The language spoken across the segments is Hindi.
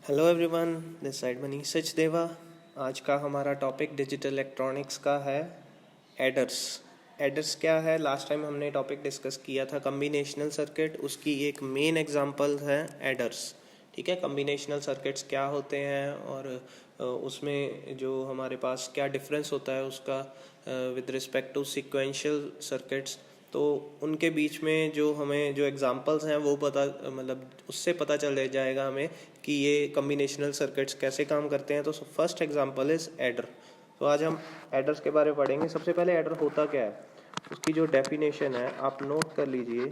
Hello everyone, this side Manish Sachdeva. आज का हमारा टॉपिक डिजिटल इलेक्ट्रॉनिक्स का है एडर्स। एडर्स क्या है? लास्ट टाइम हमने टॉपिक डिस्कस किया था कम्बिनेशनल सर्किट, उसकी एक मेन एग्जांपल है एडर्स। ठीक है, कम्बिनेशनल सर्किट्स क्या होते हैं और उसमें जो हमारे पास क्या डिफरेंस होता है उसका with respect to sequential circuits. तो उनके बीच में जो हमें जो एग्जांपल्स हैं वो पता मतलब उससे पता चल जाएगा हमें कि ये कम्बिनेशनल सर्किट्स कैसे काम करते हैं। तो फर्स्ट एग्जांपल इज एडर। तो आज हम एडर्स के बारे में पढ़ेंगे। सबसे पहले एडर होता क्या है, उसकी जो डेफिनेशन है आप नोट कर लीजिए।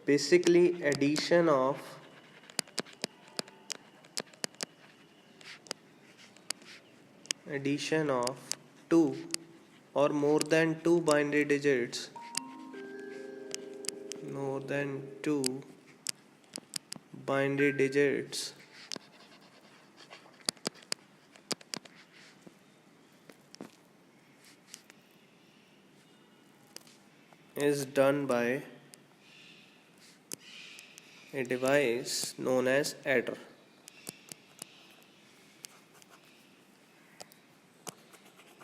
Basically addition of two or more than two binary digits, more than two binary digits is done by a device known as adder.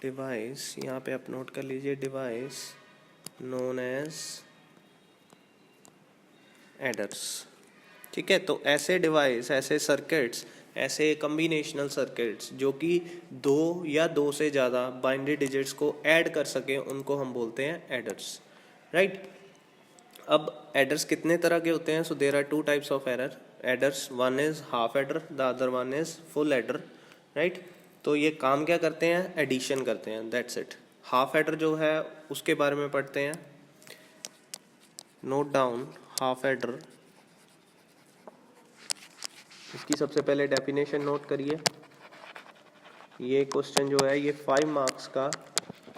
Device यहाँ पे आप नोट कर लीजिए, डिवाइस नोन एज एडर्स। ठीक है, तो ऐसे डिवाइस, ऐसे सर्किट्स, ऐसे कम्बिनेशनल सर्किट्स जो कि दो या दो से ज़्यादा बाइनरी डिजिट्स को ऐड कर सकें उनको हम बोलते हैं एडर्स। राइट। अब एडर्स कितने तरह के होते हैं? So there are two types of adders. One is half adder, the other one is full adder. Right. तो ये काम क्या करते हैं? एडिशन करते हैं, दैट्स इट। हाफ एडर जो है उसके बारे में पढ़ते हैं। Note down half adder. इसकी सबसे पहले डेफिनेशन नोट करिए। ये क्वेश्चन जो है ये 5 मार्क्स का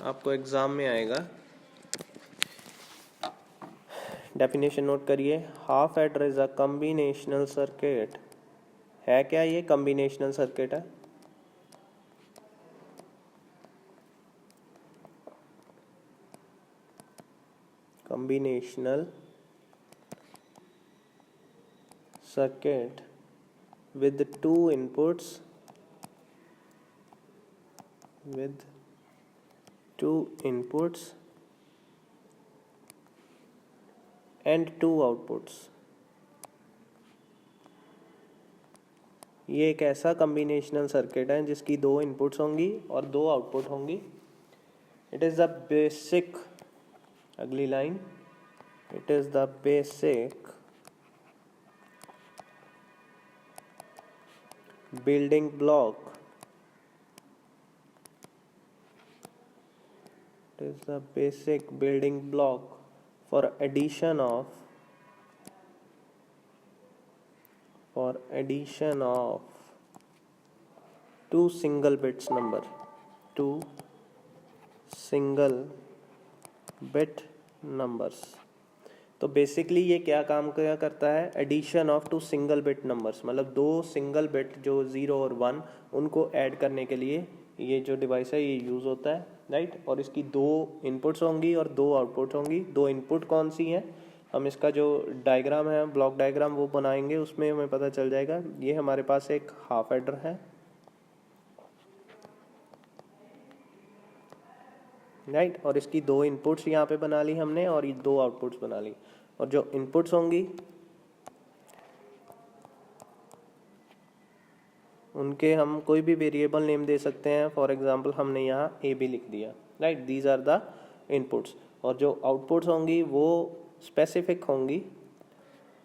आपको एग्जाम में आएगा। डेफिनेशन नोट करिए। Half adder is a combinational circuit. है क्या ये? कम्बिनेशनल सर्किट है। Combinational circuit with two inputs and two outputs। ये एक ऐसा कम्बिनेशनल सर्किट है जिसकी दो इनपुट्स होंगी और दो आउटपुट होंगी। इट इज़ द बेसिक, अगली line, it is the basic building block, it is the basic building block for addition of two single bits number, two single bit numbers। तो बेसिकली ये क्या काम क्या करता है? Addition of two single bit numbers, मतलब दो सिंगल बिट जो 0 और 1 उनको ऐड करने के लिए ये जो डिवाइस है ये यूज़ होता है। राइट। और इसकी दो इनपुट्स होंगी और दो आउटपुट होंगी। दो इनपुट कौन सी हैं? हम इसका जो डायग्राम है, ब्लॉक डायग्राम, वो बनाएंगे, उसमें हमें पता चल जाएगा। ये हमारे पास एक हाफ एडर है। राइट। और इसकी दो इनपुट्स यहाँ पे बना ली हमने और ये दो आउटपुट्स बना ली। और जो इनपुट्स होंगी उनके हम कोई भी वेरिएबल नेम दे सकते हैं। फॉर एग्जांपल हमने यहाँ ए बी लिख दिया। Right, these are the inputs. और जो आउटपुट्स होंगी वो स्पेसिफिक होंगी।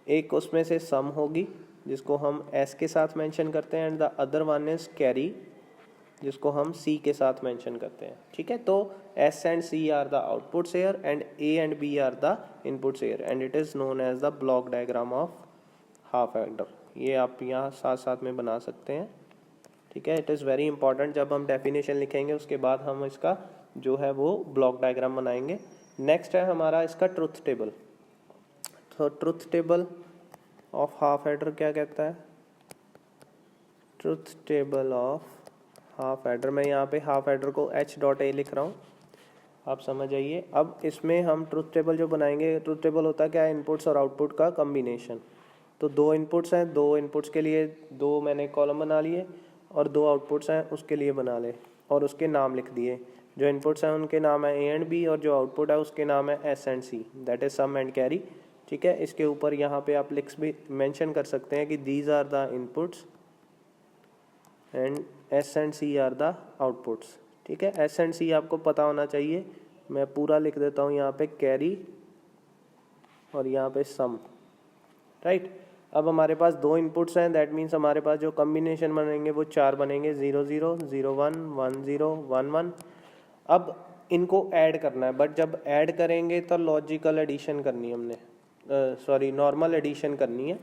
एक उसमें से सम होगी जिसको हम एस के साथ मेंशन करते हैं, and the other one is carry जिसको हम सी के साथ मेंशन करते हैं। ठीक है, तो S and C are the outputs here and A and B are the inputs here, and it is known as the block diagram of half adder. ये आप यहाँ साथ साथ में बना सकते हैं। ठीक है, इट इज़ वेरी इंपॉर्टेंट। जब हम डेफिनेशन लिखेंगे उसके बाद हम इसका जो है वो ब्लॉक डायग्राम बनाएंगे। नेक्स्ट है हमारा इसका ट्रुथ टेबल। तो truth table of half adder क्या कहता है? Truth table of half adder, मैं यहाँ पे हाफ एडर को h.a लिख रहा हूँ, आप समझ आइए। अब इसमें हम ट्रुथ टेबल जो बनाएंगे, ट्रुथ टेबल होता है क्या? इनपुट्स और आउटपुट का कम्बिनेशन। तो दो इनपुट्स हैं, दो इनपुट्स के लिए दो मैंने कॉलम बना लिए और दो आउटपुट्स हैं उसके लिए बना ले और उसके नाम लिख दिए। जो इनपुट्स हैं उनके नाम है ए एंड बी और जो आउटपुट है उसके नाम है S and C, that is sum and carry. ठीक है, इसके ऊपर यहाँ पे आप लिख भी मेंशन कर सकते हैं कि these are the inputs and S and C are the outputs. ठीक है, एस एंड सी आपको पता होना चाहिए। मैं पूरा लिख देता हूँ यहाँ पे कैरी और यहाँ पे सम, राइट। अब हमारे पास दो इनपुट्स हैं, दैट मीन्स हमारे पास जो कम्बिनेशन बनेंगे वो चार बनेंगे, 0 0 0 1 1 0 1 1। अब इनको ऐड करना है, बट जब ऐड करेंगे तो लॉजिकल एडिशन करनी है हमने, सॉरी नॉर्मल एडिशन करनी है,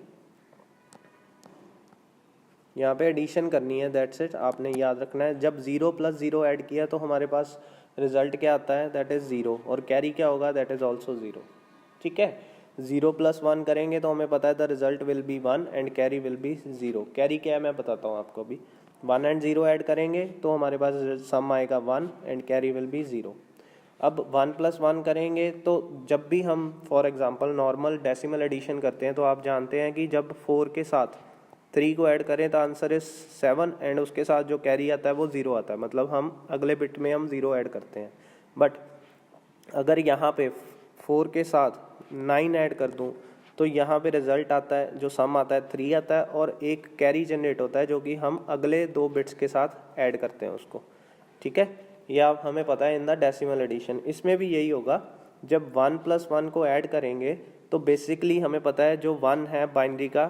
यहाँ पे एडिशन करनी है, दैट्स इट। आपने याद रखना है जब 0 + 0 ऐड किया तो हमारे पास रिजल्ट क्या आता है, दैट इज़ 0, और कैरी क्या होगा, दैट इज़ ऑल्सो 0। ठीक है, 0 + 1 करेंगे तो हमें पता है the result will be 1 and carry will be 0। Carry क्या है मैं बताता हूँ आपको अभी। 1 और 0 ऐड करेंगे तो हमारे पास सम आएगा 1 एंड कैरी विल बी 0। अब 1 + 1 करेंगे तो जब भी हम for example normal decimal addition करते हैं तो आप जानते हैं कि जब 4 के साथ 3 को ऐड करें तो आंसर इज 7 एंड उसके साथ जो कैरी आता है वो 0 आता है, मतलब हम अगले बिट में हम 0 ऐड करते हैं। बट अगर यहाँ पे 4 के साथ 9 ऐड कर दूँ तो यहाँ पे रिजल्ट आता है, जो सम आता है 3 आता है और एक कैरी जनरेट होता है जो कि हम अगले दो बिट्स के साथ ऐड करते हैं उसको। ठीक है, यह आप हमें पता है इन द डेसिमल एडिशन। इसमें भी यही होगा, जब 1 + 1 को ऐड करेंगे तो बेसिकली हमें पता है जो 1 है बाइनरी का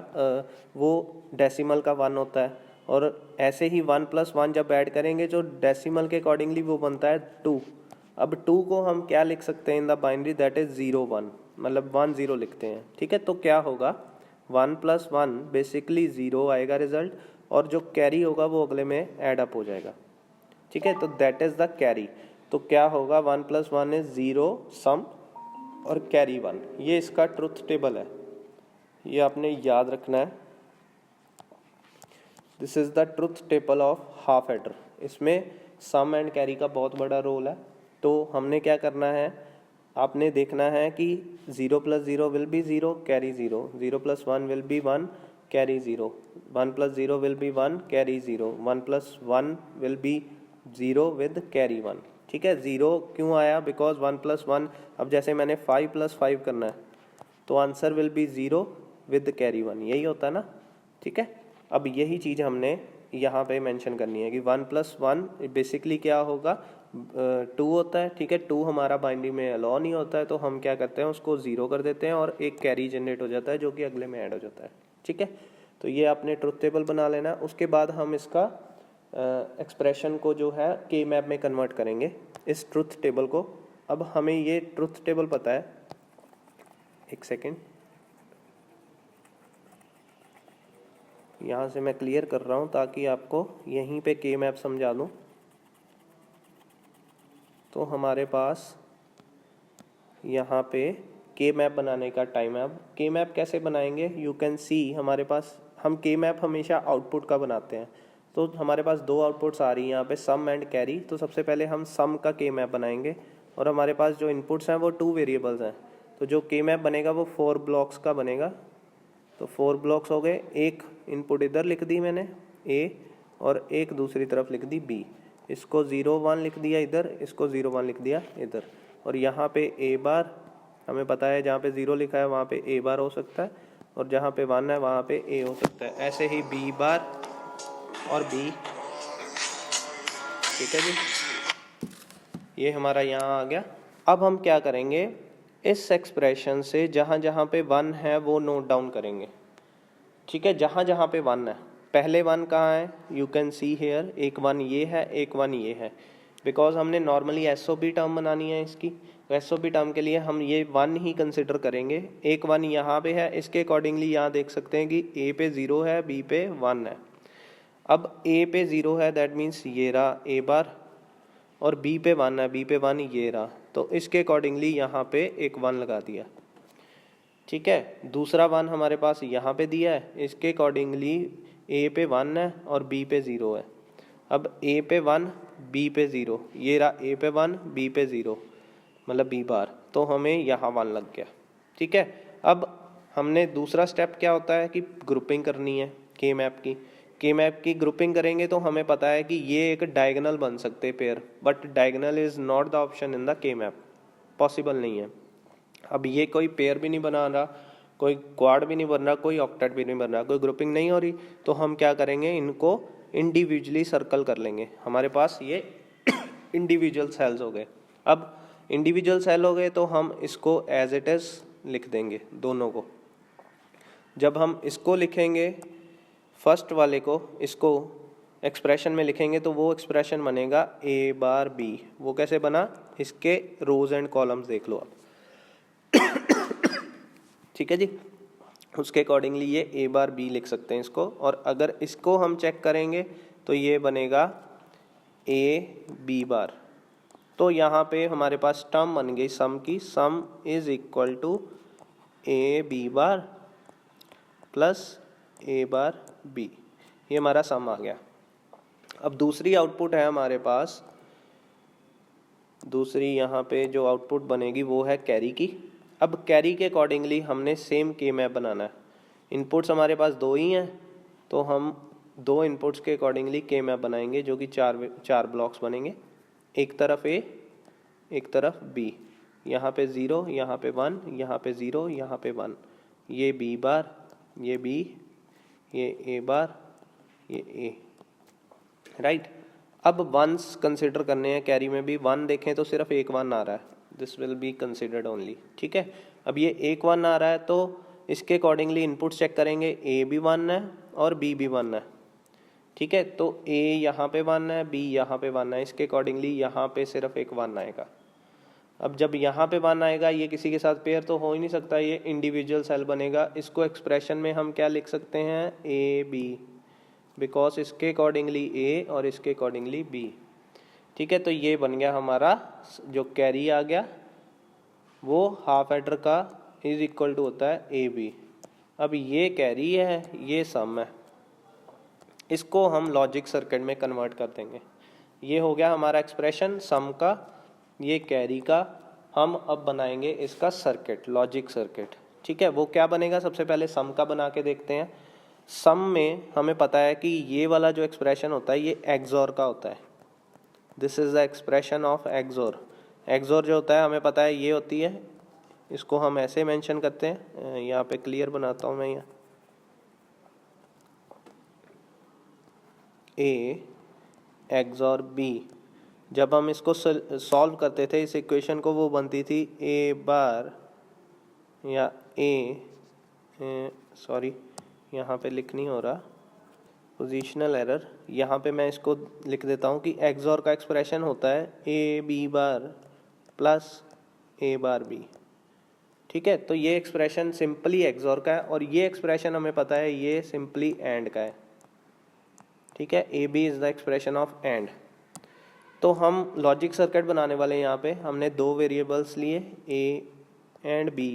वो डेसिमल का 1 होता है, और ऐसे ही 1 + 1 जब ऐड करेंगे जो डेसिमल के अकॉर्डिंगली वो बनता है 2। अब 2 को हम क्या लिख सकते हैं in the binary, that is 0 1, मतलब 1 0 लिखते हैं। ठीक है, तो क्या होगा 1 + 1 बेसिकली 0 आएगा रिजल्ट, और जो कैरी होगा वो अगले में ऐड अप हो जाएगा। ठीक है, तो दैट इज द कैरी। तो क्या होगा 1 + 1 इज 0 सम और कैरी 1, ये इसका ट्रुथ टेबल है, ये आपने याद रखना है। This is the truth table of half adder. इसमें सम एंड कैरी का बहुत बड़ा रोल है। तो हमने क्या करना है, आपने देखना है कि 0 + 0 will be 0 carry 0, 0 + 1 will be 1 carry 0, 1 + 0 will be 1 carry 0, 1 + 1 will be 0 with carry 1। ठीक है, 0 क्यों आया, बिकॉज 1 + 1, अब जैसे मैंने 5 + 5 करना है तो answer will be 0 with carry 1, यही होता है ना। ठीक है, अब यही चीज़ हमने यहाँ पे मेंशन करनी है कि 1 + 1 बेसिकली क्या होगा, 2 होता है। ठीक है, 2 हमारा बाइनरी में अलाउ नहीं होता है तो हम क्या करते हैं उसको 0 कर देते हैं और एक कैरी जनरेट हो जाता है जो कि अगले में ऐड हो जाता है। ठीक है, तो ये आपने ट्रुथ टेबल बना लेना। उसके बाद हम इसका एक्सप्रेशन को जो है के मैप में कन्वर्ट करेंगे, इस ट्रुथ टेबल को। अब हमें ये ट्रुथ टेबल पता है, एक सेकेंड, यहाँ से मैं क्लियर कर रहा हूँ ताकि आपको यहीं पे के मैप समझा दूँ। तो हमारे पास यहाँ पे के मैप बनाने का टाइम है। अब के मैप कैसे बनाएंगे, यू कैन सी हमारे पास, हम के मैप हमेशा आउटपुट का बनाते हैं। तो हमारे पास दो आउटपुट्स आ रही हैं यहाँ पे, सम एंड कैरी। तो सबसे पहले हम सम का के मैप बनाएंगे और हमारे पास जो इनपुट्स हैं वो 2 वेरिएबल्स हैं। तो जो के मैप बनेगा वो 4 ब्लॉक्स का बनेगा। तो 4 ब्लॉक्स हो गए, एक इनपुट इधर लिख दी मैंने ए और एक दूसरी तरफ लिख दी बी। इसको 0 1 लिख दिया इधर, इसको 0 1 लिख दिया इधर, और यहाँ पे ए बार हमें पता है जहाँ पे 0 लिखा है वहाँ पे ए बार हो सकता है और जहाँ पे 1 है वहाँ पे ए हो सकता है। ऐसे ही बी बार और बी। ठीक है जी, ये हमारा यहाँ आ गया। अब हम क्या करेंगे, इस एक्सप्रेशन से जहाँ जहाँ पे 1 है वो नोट डाउन करेंगे। ठीक है, जहाँ जहाँ पे 1 है, पहले 1 कहाँ है, यू कैन सी हेयर, एक 1 ये है, एक 1 ये है। बिकॉज हमने नॉर्मली एसओपी टर्म बनानी है इसकी, तो एसओपी टर्म के लिए हम ये 1 ही कंसिडर करेंगे। एक 1 यहाँ पे है, इसके अकॉर्डिंगली यहाँ देख सकते हैं कि ए पे 0 है, बी पे 1 है। अब ए पे 0 है, दैट मीन्स ये रहा ए बार, और बी पे 1 है, बी पे 1 ये रहा। तो इसके अकॉर्डिंगली यहाँ पे एक 1 लगा दिया। ठीक है, दूसरा 1 हमारे पास यहाँ पे दिया है, इसके अकॉर्डिंगली ए पे 1 है और बी पे 0 है। अब ए पे 1 बी पे 0, ये रहा ए पे 1 बी पे 0, मतलब बी बार, तो हमें यहाँ 1 लग गया। ठीक है, अब हमने दूसरा स्टेप क्या होता है कि ग्रुपिंग करनी है के मैप की ग्रुपिंग करेंगे तो हमें पता है कि ये एक डायगोनल बन सकते हैं pair, but diagonal is not the option in the के मैप, पॉसिबल नहीं है। अब ये कोई पेयर भी नहीं बना रहा, कोई क्वाड भी नहीं बन रहा, कोई ऑक्टेट भी नहीं बन रहा, कोई ग्रुपिंग नहीं हो रही, तो हम क्या करेंगे, इनको इंडिविजुअली सर्कल कर लेंगे। हमारे पास ये इंडिविजुअल सेल्स हो गए। अब इंडिविजुअल सेल हो गए तो हम इसको एज इट इज लिख देंगे दोनों को। जब हम इसको लिखेंगे फर्स्ट वाले को, इसको एक्सप्रेशन में लिखेंगे तो वो एक्सप्रेशन बनेगा ए बार बी। वो कैसे बना, इसके रोज एंड कॉलम्स देख लो आप। ठीक है जी, उसके अकॉर्डिंगली ये ए बार बी लिख सकते हैं इसको। और अगर इसको हम चेक करेंगे तो ये बनेगा ए बी बार। तो यहाँ पे हमारे पास टर्म बन गई सम की, sum is equal to A B bar plus A bar B, ये हमारा सम आ गया। अब दूसरी आउटपुट है हमारे पास, दूसरी यहाँ पे जो आउटपुट बनेगी वो है कैरी की। अब कैरी के अकॉर्डिंगली हमने सेम के मैप बनाना है। इनपुट्स हमारे पास दो ही हैं तो हम दो इनपुट्स के अकॉर्डिंगली के मैप बनाएंगे, जो कि चार ब्लॉक्स बनेंगे, एक तरफ ए एक तरफ बी। यहाँ पे 0, यहाँ पे 1, यहाँ पे 0, यहाँ पे 1, ये बी बार, ये बी, ये ए बार, ये ए, राइट। अब वंस कंसिडर करने हैं, कैरी में भी 1 देखें तो सिर्फ एक 1 आ रहा है, this will be considered only. ठीक है, अब ये एक 1 आ रहा है तो इसके अकॉर्डिंगली इनपुट चेक करेंगे, ए भी 1 है और बी भी 1 है। ठीक है, तो ए यहाँ पे 1 है, बी यहाँ पे 1 है, इसके अकॉर्डिंगली यहाँ पे सिर्फ एक 1 आएगा। अब जब यहाँ पे 1 आएगा, ये किसी के साथ पेयर तो हो ही नहीं सकता, ये इंडिविजुअल सेल बनेगा। इसको एक्सप्रेशन में हम क्या लिख सकते हैं, ए बी, बिकॉज इसके अकॉर्डिंगली ए और इसके अकॉर्डिंगली बी। ठीक है, तो ये बन गया हमारा जो कैरी आ गया, वो हाफ एडर का इज इक्वल टू होता है ए बी। अब ये कैरी है, ये सम है, इसको हम लॉजिक सर्किट में कन्वर्ट कर देंगे। ये हो गया हमारा एक्सप्रेशन सम का, ये कैरी का। हम अब बनाएंगे इसका सर्किट, लॉजिक सर्किट। ठीक है, वो क्या बनेगा, सबसे पहले सम का बना के देखते हैं। सम में हमें पता है कि ये वाला जो एक्सप्रेशन होता है ये एक्सोर का होता है, this is the expression of XOR. XOR जो होता है हमें पता है ये होती है, इसको हम ऐसे मेंशन करते हैं, यहाँ पे क्लियर बनाता हूँ मैं, यहाँ ए एक्सोर बी। जब हम इसको सॉल्व करते थे इस इक्वेशन को, वो बनती थी ए बार या सॉरी यहाँ पे लिख नहीं हो रहा, पोजीशनल एरर। यहाँ पे मैं इसको लिख देता हूँ कि एक्सोर का एक्सप्रेशन होता है A B bar plus A bar B. ठीक है, तो ये एक्सप्रेशन सिंपली एक्सोर का है और ये एक्सप्रेशन हमें पता है ये सिंपली एंड का है। ठीक है, A B is the expression of AND. तो हम लॉजिक सर्किट बनाने वाले हैं, यहाँ पे हमने दो वेरिएबल्स लिए ए एंड बी।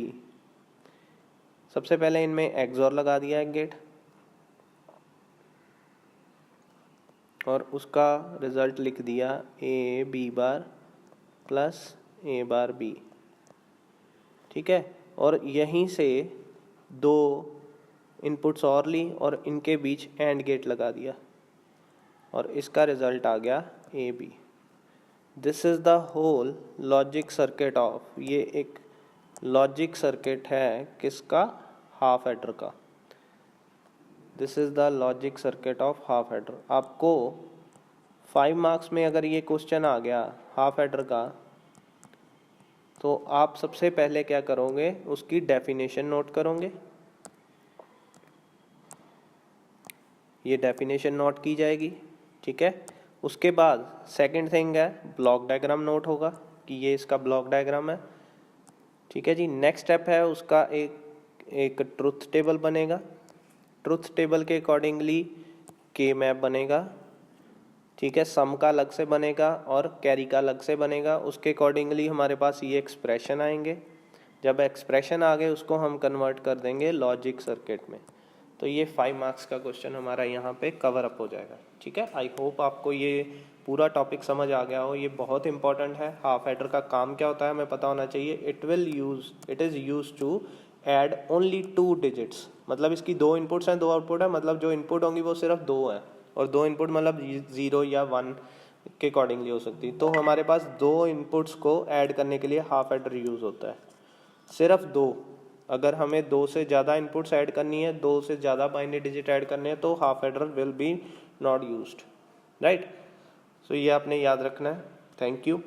सबसे पहले इनमें एक्सोर लगा दिया एक गेट और उसका रिजल्ट लिख दिया A B bar plus A bar B. ठीक है, और यहीं से दो इनपुट्स और ली और इनके बीच एंड गेट लगा दिया और इसका रिजल्ट आ गया A B. This is the whole logic circuit of, ये एक लॉजिक सर्किट है किसका, हाफ एडर का। This is the logic circuit of half adder. आपको 5 मार्क्स में अगर ये क्वेश्चन आ गया हाफ एडर का, तो आप सबसे पहले क्या करोगे, उसकी डेफिनेशन नोट करोगे। ये डेफिनेशन नोट की जाएगी। ठीक है, उसके बाद सेकंड थिंग है ब्लॉक डायग्राम नोट होगा कि ये इसका ब्लॉक डायग्राम है। ठीक है जी, नेक्स्ट स्टेप है उसका एक ट्रुथ टेबल बनेगा। ट्रुथ टेबल के अकॉर्डिंगली के मैप बनेगा। ठीक है, सम का अलग से बनेगा और कैरी का अलग से बनेगा। उसके अकॉर्डिंगली हमारे पास ये एक्सप्रेशन आएंगे। जब एक्सप्रेशन आ गए उसको हम कन्वर्ट कर देंगे लॉजिक सर्किट में। तो ये 5 मार्क्स का क्वेश्चन हमारा यहाँ पे कवर अप हो जाएगा। ठीक है, आई होप आपको ये पूरा टॉपिक समझ आ गया हो। ये बहुत इंपॉर्टेंट है। हाफ एडर का काम क्या होता है हमें पता होना चाहिए। It is use to add only 2 digits, मतलब इसकी 2 इनपुट्स हैं 2 आउटपुट है, मतलब जो इनपुट होंगी वो सिर्फ 2 हैं, और 2 इनपुट मतलब 0 या 1 के अकॉर्डिंगली हो सकती है। तो हमारे पास 2 इनपुट्स को ऐड करने के लिए हाफ एडर यूज़ होता है, सिर्फ 2। अगर हमें 2 से ज़्यादा इनपुट्स ऐड करनी है, 2 से ज़्यादा बाइनरी डिजिट ऐड करने हैं, तो half adder will be not used, right. So ये आपने याद रखना है। Thank you.